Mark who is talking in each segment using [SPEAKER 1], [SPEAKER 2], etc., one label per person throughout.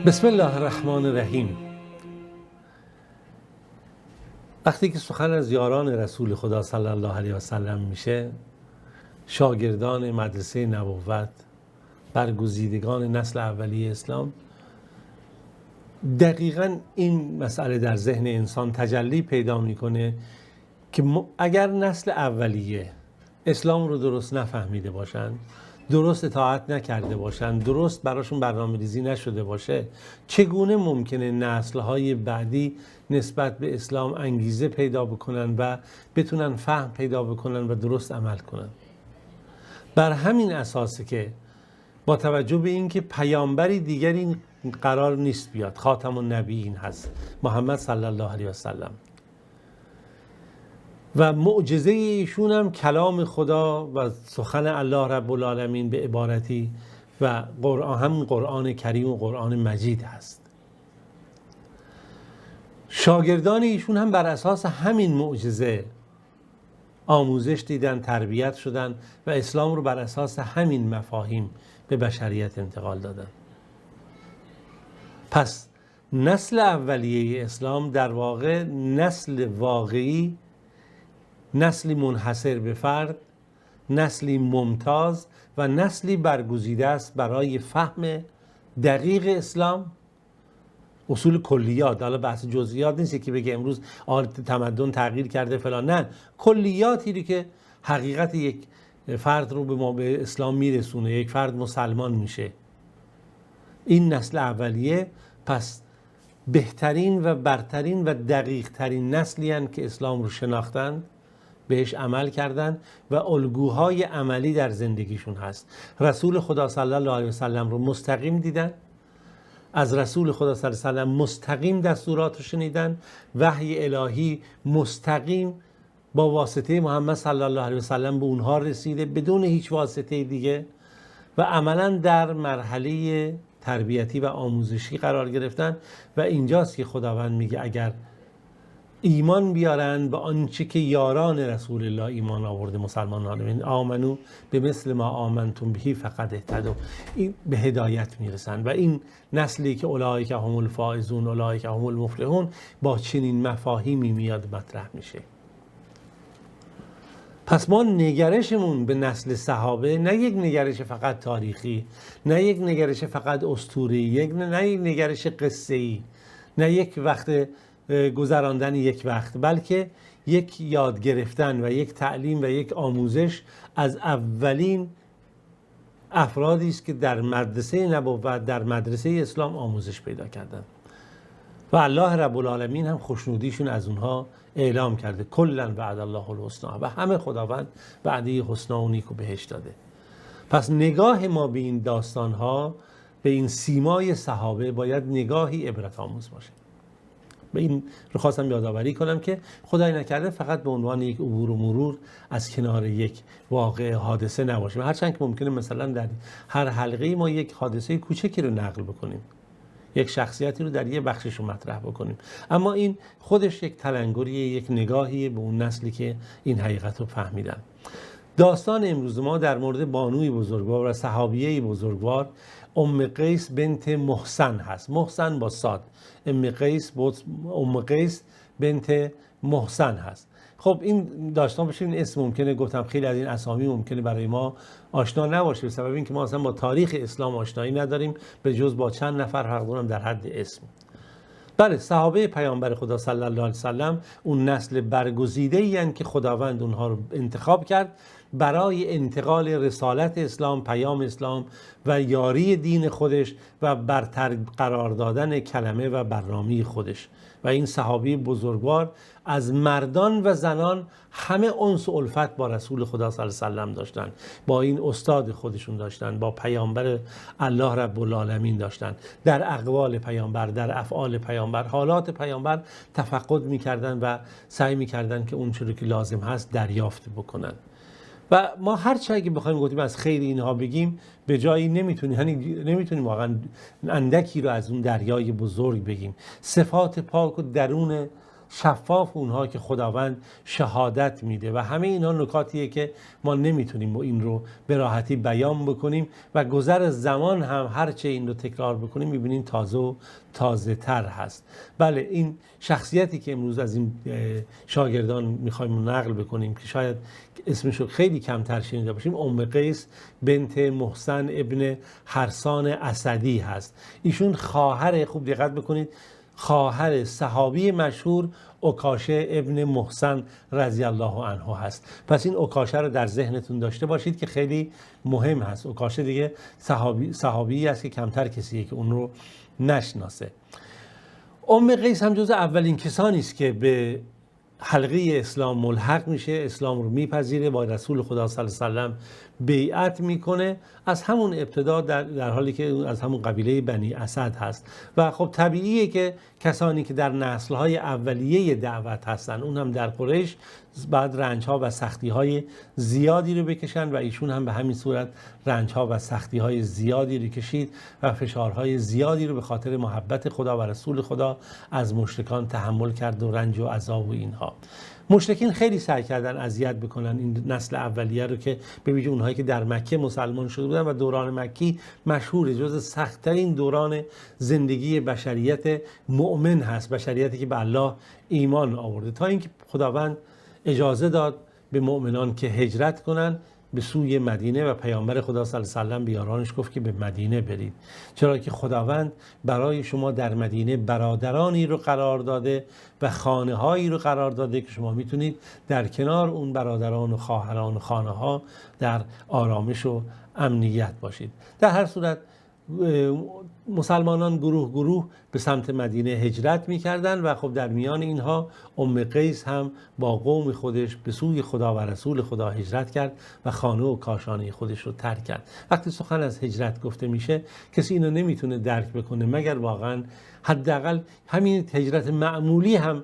[SPEAKER 1] بسم الله الرحمن الرحیم. وقتی که سخن از یاران رسول خدا صلی الله علیه و سلم میشه، شاگردان مدرسه نبوت، برگزیدگان نسل اولیه اسلام، دقیقاً این مسئله در ذهن انسان تجلی پیدا میکنه که اگر نسل اولیه اسلام رو درست نفهمیده باشن، درست اطاعت نکرده باشن، درست براشون برنامه ریزی نشده باشه، چگونه ممکنه نسل‌های بعدی نسبت به اسلام انگیزه پیدا بکنن و بتونن فهم پیدا بکنن و درست عمل کنن؟ بر همین اساسه که با توجه به اینکه پیامبری دیگری قرار نیست بیاد، خاتم النبیین هست محمد صلی الله علیه و سلم، و معجزه ایشون هم کلام خدا و سخن الله رب العالمین به عبارتی و همین قرآن کریم و قرآن مجید هست. شاگردان ایشون هم بر اساس همین معجزه آموزش دیدن، تربیت شدن و اسلام رو بر اساس همین مفاهیم به بشریت انتقال دادن. پس نسل اولیه اسلام در واقع نسل واقعی، نسلی منحصر به فرد، نسلی ممتاز و نسلی برگزیده است برای فهم دقیق اسلام. اصول کلیات، حالا بحث جزئیات نیست که بگه امروز تمدن تغییر کرده فلان، نه، کلیاتی که حقیقت یک فرد رو به اسلام میرسونه، یک فرد مسلمان میشه. این نسل اولیه پس بهترین و برترین و دقیق ترین نسلی هستند که اسلام رو شناختند، بهش عمل کردن و الگوهای عملی در زندگیشون هست. رسول خدا صلی الله علیه و سلم رو مستقیم دیدن، از رسول خدا صلی الله علیه و سلم مستقیم دستورات رو شنیدن، وحی الهی مستقیم با واسطه محمد صلی الله علیه و سلم به اونها رسیده بدون هیچ واسطه دیگه، و عملا در مرحله تربیتی و آموزشی قرار گرفتن. و اینجاست که خداوند میگه اگر ایمان بیارن به آنچه که یاران رسول الله ایمان آورده، مسلمانان آمنو به مثل ما آمنتم بهی فقط اهتدوا، این به هدایت میرسن. و این نسلی که اولئک هم الفائزون اولئک هم المفلحون با چنین مفاهیمی میاد مطرح میشه. پس ما نگرشمون به نسل صحابه نه یک نگرش فقط تاریخی، نه یک نگرش فقط اسطوره‌ای، نه یک نگرش قصه‌ای، نه یک وقت گذراندن یک وقت، بلکه یک یاد گرفتن و یک تعلیم و یک آموزش از اولین افرادی است که در مدرسه نبوت، در مدرسه اسلام آموزش پیدا کردن و الله رب العالمین هم خوشنودیشون از اونها اعلام کرده. کلا وعد الله الحسنی، و همه خداوند وعده حسنا و نیک و بهشت داده. پس نگاه ما به این داستانها، به این سیمای صحابه، باید نگاهی عبرت آموز باشه. به این رو خواستم یادآوری کنم که خدای نکرده فقط به عنوان یک عبور و مرور از کنار یک واقع حادثه نباشیم، هرچند که ممکنه مثلا در هر حلقه ما یک حادثه کوچکی رو نقل بکنیم، یک شخصیتی رو در یک بخشش رو مطرح بکنیم، اما این خودش یک تلنگریه، یک نگاهی به اون نسلی که این حقیقت رو فهمیدن. داستان امروز ما در مورد بانوی بزرگوار و صحابیه بزرگوار ام قیس بنت محسن هست. محسن با صاد، ام قیس بنت محسن هست. خب این داستان بشه، این اسم ممکنه، گفتم خیلی از این اسامی ممکنه برای ما آشنا نباشه، به سبب اینکه ما اصلا با تاریخ اسلام آشنایی نداریم به جز با چند نفر حقیقتا در حد اسم. بله، صحابه پیامبر خدا صلی الله علیه و سلم اون نسل برگزیده ای هستند که خداوند اونها رو انتخاب کرد برای انتقال رسالت اسلام، پیام اسلام و یاری دین خودش و برتر قرار دادن کلمه و برنامه خودش. و این صحابی بزرگوار از مردان و زنان همه انس و الفت با رسول خدا صلی الله علیه و سلم داشتن، با این استاد خودشون داشتن، با پیامبر الله رب العالمین داشتن، در اقوال پیامبر، در افعال پیامبر، حالات پیامبر تفقد میکردن و سعی میکردن که اون چیزی که لازم هست دریافت بکنن. و ما هر چه اگه بخوایم گفتیم از خیر اینها بگیم به جایی نمیتونیم واقعا اندکی رو از اون دریای بزرگ بگیم. صفات پاک و درون شفاف اونها که خداوند شهادت میده و همه اینا نکاتیه که ما نمیتونیم این رو به راحتی بیان بکنیم و گذر زمان هم هرچه این رو تکرار بکنیم میبینیم تازه و تازه تر هست. بله، این شخصیتی که امروز از این شاگردان میخوایم نقل بکنیم که شاید اسمش رو خیلی کمتر شنیده باشیم، ام قیس بنت محسن ابن حرسان اسدی هست. ایشون خواهر، خوب دقت بکنید، خواهر صحابی مشهور عکاشه ابن محسن رضی الله عنه هست. پس این عکاشه رو در ذهنتون داشته باشید که خیلی مهم هست. عکاشه دیگه صحابی است که کمتر کسیه که اون رو نشناسه. ام قیس هم جز اولین کسانی است که به حلقه اسلام ملحق میشه، اسلام رو میپذیره، با رسول خدا صلی الله علیه و سلم بیعت میکنه از همون ابتدا، در حالی که از همون قبیله بنی اسد هست. و خب طبیعیه که کسانی که در نسل‌های اولیه دعوت هستن، اون هم در قریش، بعد رنج‌ها و سختی‌های زیادی رو بکشن و ایشون هم به همین صورت رنج‌ها و سختی‌های زیادی رو کشید و فشارهای زیادی رو به خاطر محبت خدا و رسول خدا از مشرکان تحمل کرد و رنج و عذاب و اینها. مشرکین خیلی سعی کردن اذیت بکنن این نسل اولیه رو، که به ویژه اونهایی که در مکه مسلمان شده بودن و دوران مکی مشهوره، جز سخت‌ترین دوران زندگی بشریت مؤمن هست، بشریتی که به الله ایمان آورده، تا اینکه خداوند اجازه داد به مؤمنان که هجرت کنن به سوی مدینه و پیامبر خدا صلی الله علیه و سلم به یارانش گفت که به مدینه برید، چرا که خداوند برای شما در مدینه برادرانی رو قرار داده و خانه‌هایی رو قرار داده که شما میتونید در کنار اون برادران و خواهران و خانه‌ها در آرامش و امنیت باشید. در هر صورت مسلمانان گروه گروه به سمت مدینه هجرت می‌کردند و خب در میان اینها ام قیس هم با قوم خودش به سوی خدا و رسول خدا هجرت کرد و خانه و کاشانه خودش رو ترک کرد. وقتی سخن از هجرت گفته میشه کسی اینو نمیتونه درک بکنه مگر واقعا حداقل همین هجرت معمولی هم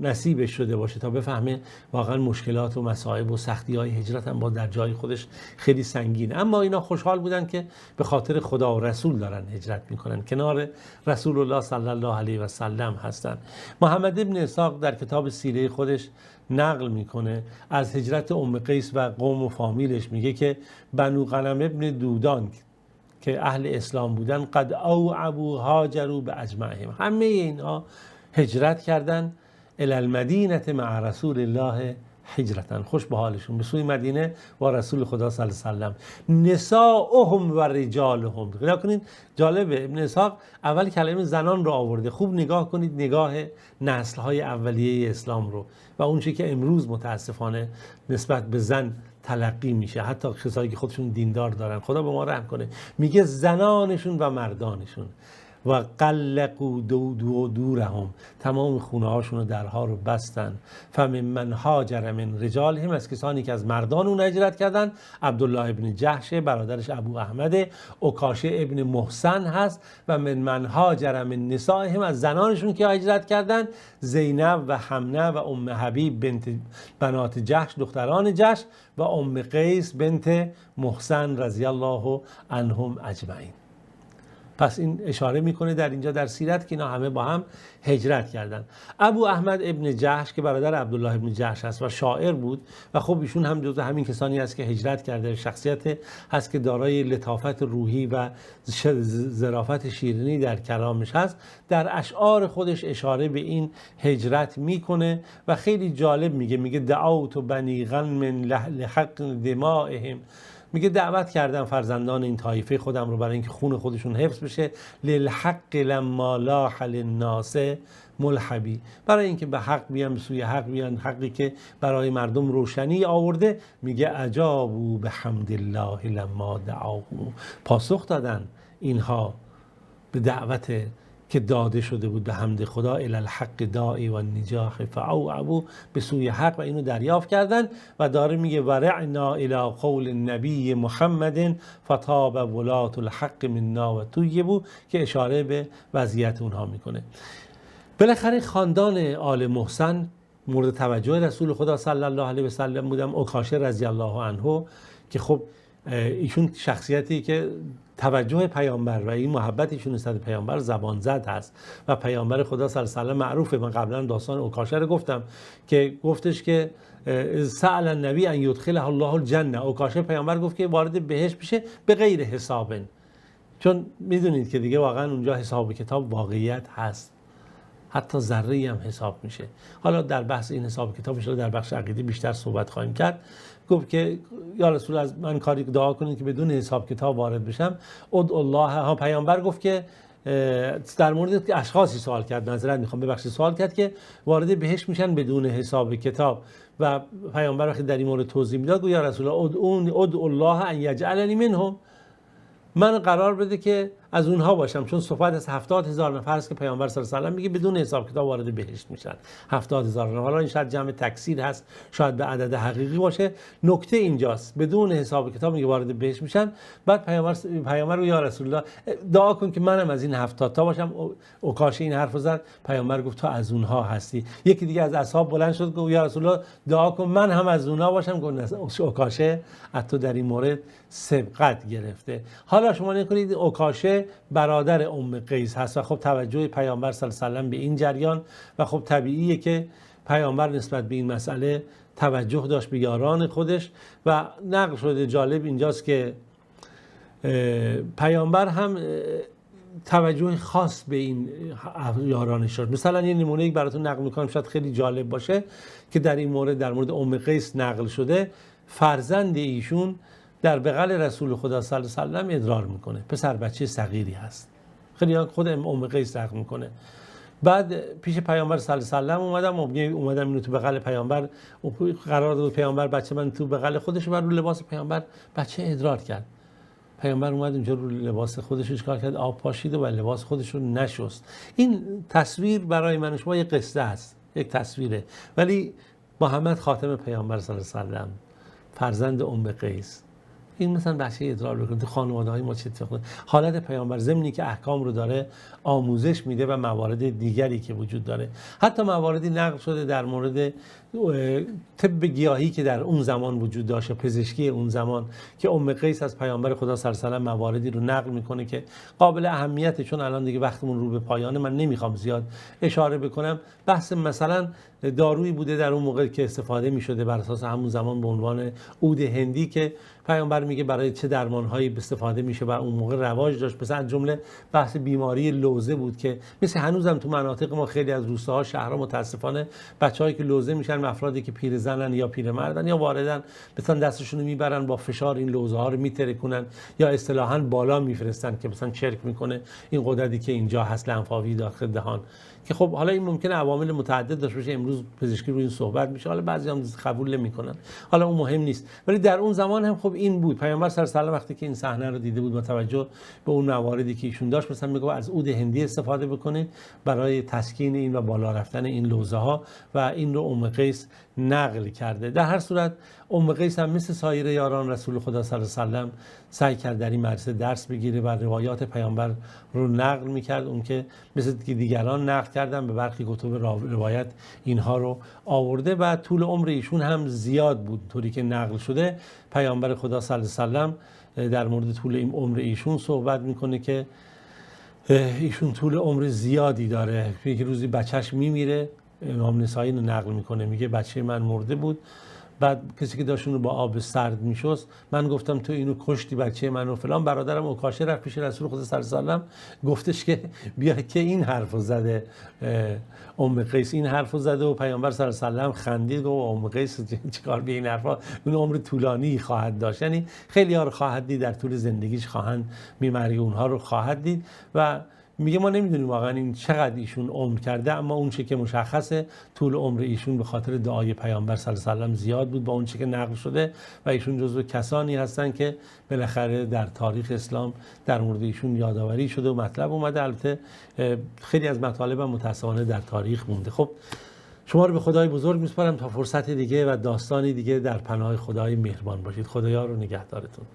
[SPEAKER 1] نصیبش شده باشه تا بفهمه واقعا مشکلات و مصائب و سختی‌های هجرت هم با در جای خودش خیلی سنگینه. اما اینا خوشحال بودن که به خاطر خدا و رسول دارن هجرت میکنن، کنار رسول الله صلی الله علیه و سلم هستن. محمد ابن اسحاق در کتاب سیره خودش نقل میکنه از هجرت ام قیس و قوم و فامیلش، میگه که بنو غنم ابن دودان که اهل اسلام بودن قد اوعبوا هاجروا باجمعهم، همه اینها هجرت کردن الی المدینه مع رسول الله هجرتن، خوش به حالشون، به سوی مدینه با رسول خدا صلی الله علیه و سلم. نساؤهم و رجالهم، نگاه کنید جالبه، ابن اسحاق اول کلمه زنان رو آورده. خوب نگاه کنید نگاه نسل‌های اولیه اسلام رو و اون چیزی که امروز متاسفانه نسبت به زن تلقی میشه، حتی کسایی که خودشون دیندار دارن، خدا به ما رحم کنه، میگه زنانشون و مردانشون. و قلقوا دورهم، تمام خونه هاشون و درها رو بستن. فمن هاجر من رجالهم، از کسانی که از مردان اون هجرت کردن عبدالله ابن جحش، برادرش ابو احمد، عکاشه ابن محسن هست. و من هاجر من نسائهم، از زنانشون که هجرت کردن زینب و حمنه و ام حبیب بنات جحش، دختران جحش، و ام قیس بنت محسن رضی الله عنهم اجمعین. پس این اشاره میکنه در اینجا در سیرت که اینا همه با هم هجرت کردن. ابو احمد ابن جحش که برادر عبدالله ابن جحش هست و شاعر بود و خب ایشون هم جزو همین کسانی هست که هجرت کرده، شخصیت هست که دارای لطافت روحی و ظرافت شیرینی در کلامش هست، در اشعار خودش اشاره به این هجرت میکنه و خیلی جالب میگه دعوت بنی غنم لحق دمائهم، میگه دعوت کردم فرزندان این طایفه خودم رو برای اینکه خون خودشون حفظ بشه، للحق لما لاح للناس ملحبی، برای اینکه به حق بیان، به سوی حق بیان، حقی که برای مردم روشنی آورده. میگه اجابوا بحمد الله لما دعوه، پاسخ دادن اینها به دعوت که داده شده بود به حمد خدا، الی الحق داعی و النجاح فاوعبوا، به سوی حق و اینو دریافت کردن. و داره میگه ورعنا الی قول النبی محمد فطاب ولات الحق منا و طیبوا، که اشاره به وضعیت اونها میکنه. بالاخره خاندان آل محسن مورد توجه رسول خدا صلی الله علیه و سلم بودن. عکاشه رضی الله عنه که خب ایشون شخصیتی که توجه پیامبر و این محبتشون نسبت به پیامبر زبان زد هست و پیامبر خدا صلی الله علیه و آله معروفه. من قبلا داستان اوکاشه رو گفتم که گفتش که سأل النبی ان یدخله الله الجنه، اوکاشه پیامبر گفت که وارد بهشت بشه به غیر حساب، چون میدونید که دیگه واقعا اونجا حساب کتاب واقعیت هست، حتی ذره‌ای هم حساب میشه. حالا در بحث این حساب کتابش رو در بخش عقیدی بیشتر صحبت خواهیم کرد. گفت که یا رسول از من کاری دعا کنید که بدون حساب کتاب وارد بشم. ادعو الله. ها پیامبر گفت که در مورد اشخاصی سوال کرد، معذرت میخوام ببخشید، سوال کرد که وارد بهشت میشن بدون حساب کتاب و پیامبر وقتی در این مورد توضیح میداد گفت یا رسول الله ادعو الله ان یجعلنی منهم، من قرار بده که از اونها باشم، چون صحبت از 70,000 نفر است که پیامبر صلی الله علیه و آله میگه بدون حساب کتاب وارد بهشت میشن. 70,000 نفر، حالا این شاید جمع تکسیر هست، شاید به عدد حقیقی باشه. نکته اینجاست بدون حساب کتاب میگه وارد بهشت میشن. بعد پیامبر یا رسول الله دعا کن که منم از این 70 تا باشم. اوکاشه این حرفو زد، پیامبر گفت تو از اونها هستی. یکی دیگه از اصحاب بلند شد گفت یا رسول الله دعا کن من هم از اونها باشم. گفت اوکاشه حتی در این مورد سبقت گرفته. حالا شما نکنید اوکاشه برادر ام قیس هست و خب توجه پیامبر صلی الله علیه و آله به این جریان و خب طبیعیه که پیامبر نسبت به این مسئله توجه داشت به یاران خودش و نقل شده. جالب اینجاست که پیامبر هم توجه خاص به این یارانش داشت. مثلا یه نمونه براتون نقل میکنم شاید خیلی جالب باشه که در این مورد در مورد ام قیس نقل شده. فرزند ایشون در بغل رسول خدا صلی الله علیه و آله ادرار میکنه، پسر بچه صغیری هست، خیلی خود ام قیس نقل میکنه. بعد پیش پیامبر صلی الله علیه و آله اومدم اینو تو بغل پیامبر قرار داد، پیامبر بچه من تو بغل خودش و رو لباس پیامبر بچه ادرار کرد. پیامبر اومد اونجا رو لباس خودش چیکار کرد؟ آب پاشید و لباس خودش رو نشست. این تصویر برای من شما یک قصه است، یک تصویره، ولی محمد خاتم پیامبر صلی الله علیه و آله فرزند ام قیس این مثلا بچه ادرار بکنه. تو خانواده های ما چه اتفاقی حالت پیامبر ضمنی که احکام رو داره آموزش میده و موارد دیگری که وجود داره. حتی مواردی نقل شده در مورد طب گیاهی که در اون زمان وجود داشت، پزشکی اون زمان، که ام قیس از پیامبر خدا صلی الله علیه و آله مواردی رو نقل میکنه که قابل اهمیته. چون الان دیگه وقتمون رو به پایانه، من نمیخوام زیاد اشاره بکنم. بحث مثلا دارویی بوده در اون موقع که استفاده میشده بر اساس همون زمان به عنوان عود هندی که پیامبر میگه برای چه درمانهایی استفاده میشه و اون موقع رواج داشت. مثلا جمله بحث بیماری لوزه بود که مثل هنوزم تو مناطق ما خیلی از روستاها شهرها متاسفانه بچه‌هایی که لوزه میشن، افرادی که پیرزنن یا پیرمردن یا واردن، مثلا دستشون رو میبرن با فشار این لوزه ها رو میترکونن یا اصطلاحاً بالا میفرستن که مثلا چرک میکنه این غددی که اینجا هست لنفاوی داخل دهان. که خب حالا این ممکنه عوامل متعدد داشته باشه، امروز پزشکی روی این صحبت میشه، حالا بعضی هم قبول نمیکنن، حالا اون مهم نیست. ولی در اون زمان هم خب این بود. پیامبر صلی الله علیه و آله وقتی که این صحنه رو دیده بود با توجه به اون مواردی که ایشون داشت، مثلا میگه از عود هندی استفاده بکنید برای تسکین این و بالا رفتن این لوزه ها و این رو ام قیس نقل کرده. در هر صورت ام قیس هم مثل سایر یاران رسول خدا صلی الله علیه و آله سعی کرد در این مدرسه درس بگیره و روایات پیامبر رو نقل میکرد. اون که مثل که دیگران نقل کردن به برخی کتب روایت اینها رو آورده و طول عمر ایشون هم زیاد بود. طوری که نقل شده پیامبر خدا صلی الله علیه و آله در مورد طول این عمر ایشون صحبت میکنه که ایشون طول عمر زیادی داره. یک روزی بچهش میمیره، امام نسائی رو نقل میکنه، میگه بچه من مرده بود، بعد کسی که داشت رو با آب سرد میشست، من گفتم تو اینو کشتی بچه منو فلان. برادرم اوکاشه رفت پیش رسول خدا صلی الله علیه و آله گفتش که بیا که این حرفو زده ام قیس، این حرفو زده و پیامبر صلی الله علیه و آله خندید و ام قیس چیکار به این حرفا، اون عمر طولانی خواهد داشت، یعنی خیلی ها رو خواهد دید در طول زندگیش، خواهند بیماری اونها رو خواهد دید. و میگه ما نمیدونیم واقعا این چقدر ایشون عمر کرده، اما اون چه که مشخصه طول عمر ایشون به خاطر دعای پیامبر صلی الله علیه و آله زیاد بود با اون چه که نقل شده و ایشون جزو کسانی هستن که بالاخره در تاریخ اسلام در مورد ایشون یادآوری شده و مطلب اومده. البته خیلی از مطالب هم متأسفانه در تاریخ مونده. خب شما رو به خدای بزرگ میسپارم تا فرصت دیگه و داستانی دیگه در پناه خدای مهربان باشید. خدایا رو نگهدارتون.